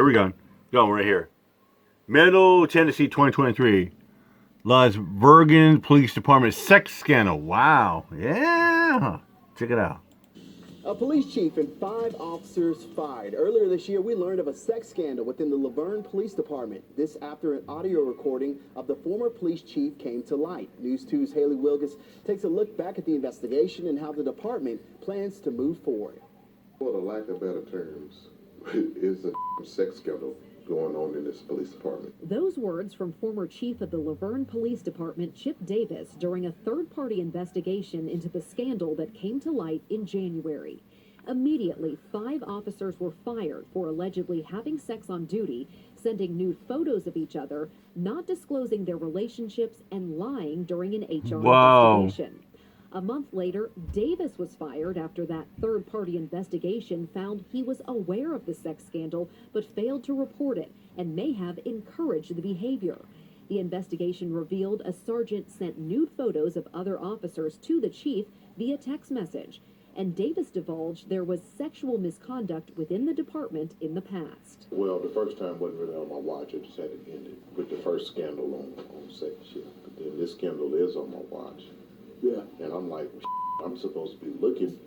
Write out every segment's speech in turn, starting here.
we go. Going right here. Middle Tennessee 2023. Las Vergna Police Department sex scandal. Wow. Yeah. Check it out. A police chief and 5 officers fired. Earlier this year, we learned of a sex scandal within the Laverne Police Department. This after an audio recording of the former police chief came to light. News 2's Haley Wilgus takes a look back at the investigation and how the department plans to move forward. For the lack of better terms, is a sex scandal going on in this police department. Those words from former chief of the Laverne Police Department, Chip Davis, during a third-party investigation into the scandal that came to light in January. Immediately, 5 officers were fired for allegedly having sex on duty, sending nude photos of each other, not disclosing their relationships, and lying during an HR investigation. A month later, Davis was fired after that third-party investigation found he was aware of the sex scandal but failed to report it and may have encouraged the behavior. The investigation revealed a sergeant sent nude photos of other officers to the chief via text message, and Davis divulged there was sexual misconduct within the department in the past. Well, the first time wasn't really on my watch. I just had it ended with the first scandal on second shift. But then this scandal is on my watch. Yeah. And I'm like, I'm supposed to be looking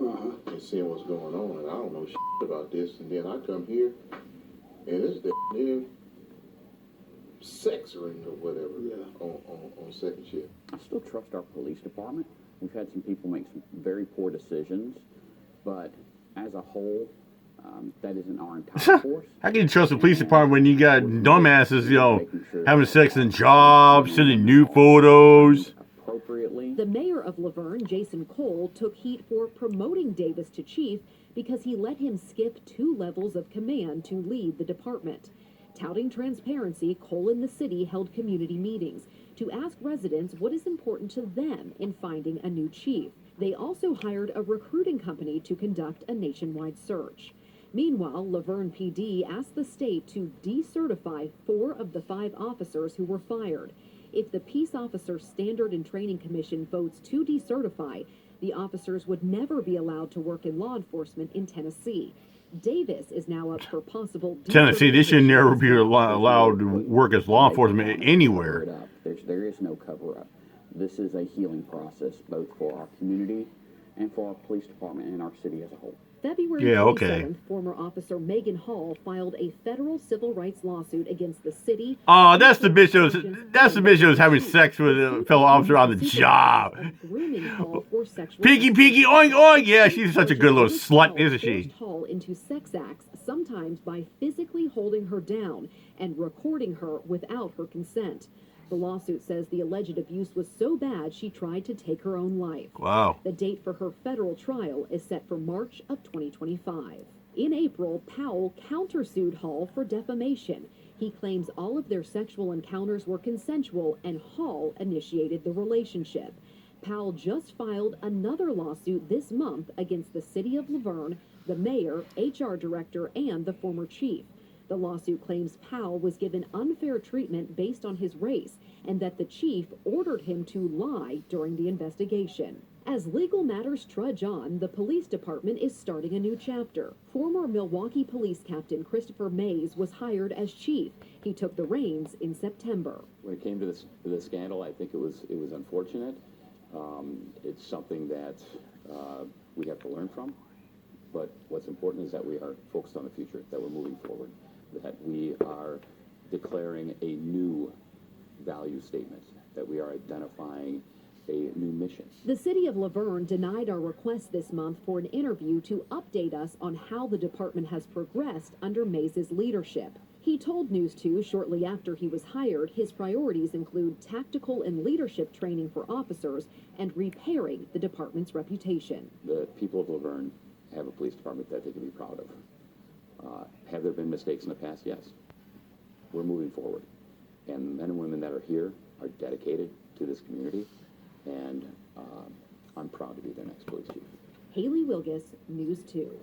and seeing what's going on, and I don't know about this. And then I come here, and it's damn sex ring or whatever on second shift. I still trust our police department. We've had some people make some very poor decisions, but as a whole, that isn't our entire force. How can you trust the police department when you got dumbasses, having sex in jobs, sending new photos? The mayor of Laverne, Jason Cole, took heat for promoting Davis to chief because he let him skip 2 levels of command to lead the department. Touting transparency, Cole and the city held community meetings to ask residents what is important to them in finding a new chief. They also hired a recruiting company to conduct a nationwide search. Meanwhile, Laverne PD asked the state to decertify 4 of the 5 officers who were fired. If the Peace Officer Standard and Training Commission votes to decertify, the officers would never be allowed to work in law enforcement in Tennessee. Davis is now up for possible Tennessee, they should never be allowed to work as law enforcement anywhere. There is no cover-up. This is a healing process, both for our community and for our police department and our city as a whole. February 27th, former officer Megan Hall filed a federal civil rights lawsuit against the city. Oh, that's the bitch that was having sex with a fellow officer on the job. Peeky, oink, oink. Yeah, she's such a good little slut, isn't she? Hall into sex acts, sometimes by physically holding her down and recording her without her consent. The lawsuit says the alleged abuse was so bad she tried to take her own life. Wow. The date for her federal trial is set for March of 2025. In April, Powell countersued Hall for defamation. He claims all of their sexual encounters were consensual and Hall initiated the relationship. Powell just filed another lawsuit this month against the city of Laverne, the mayor, HR director, and the former chief. The lawsuit claims Powell was given unfair treatment based on his race and that the chief ordered him to lie during the investigation. As legal matters trudge on, the police department is starting a new chapter. Former Milwaukee police captain Christopher Mays was hired as chief. He took the reins in September. When it came to this scandal, I think it was unfortunate. It's something that we have to learn from. But what's important is that we are focused on the future, that we're moving forward, that we are declaring a new value statement, that we are identifying a new mission. The city of Laverne denied our request this month for an interview to update us on how the department has progressed under Mays' leadership. He told News 2 shortly after he was hired his priorities include tactical and leadership training for officers and repairing the department's reputation. The people of Laverne have a police department that they can be proud of. Have there been mistakes in the past? Yes. We're moving forward. And the men and women that are here are dedicated to this community, and I'm proud to be their next police chief. Haley Wilgus, News 2.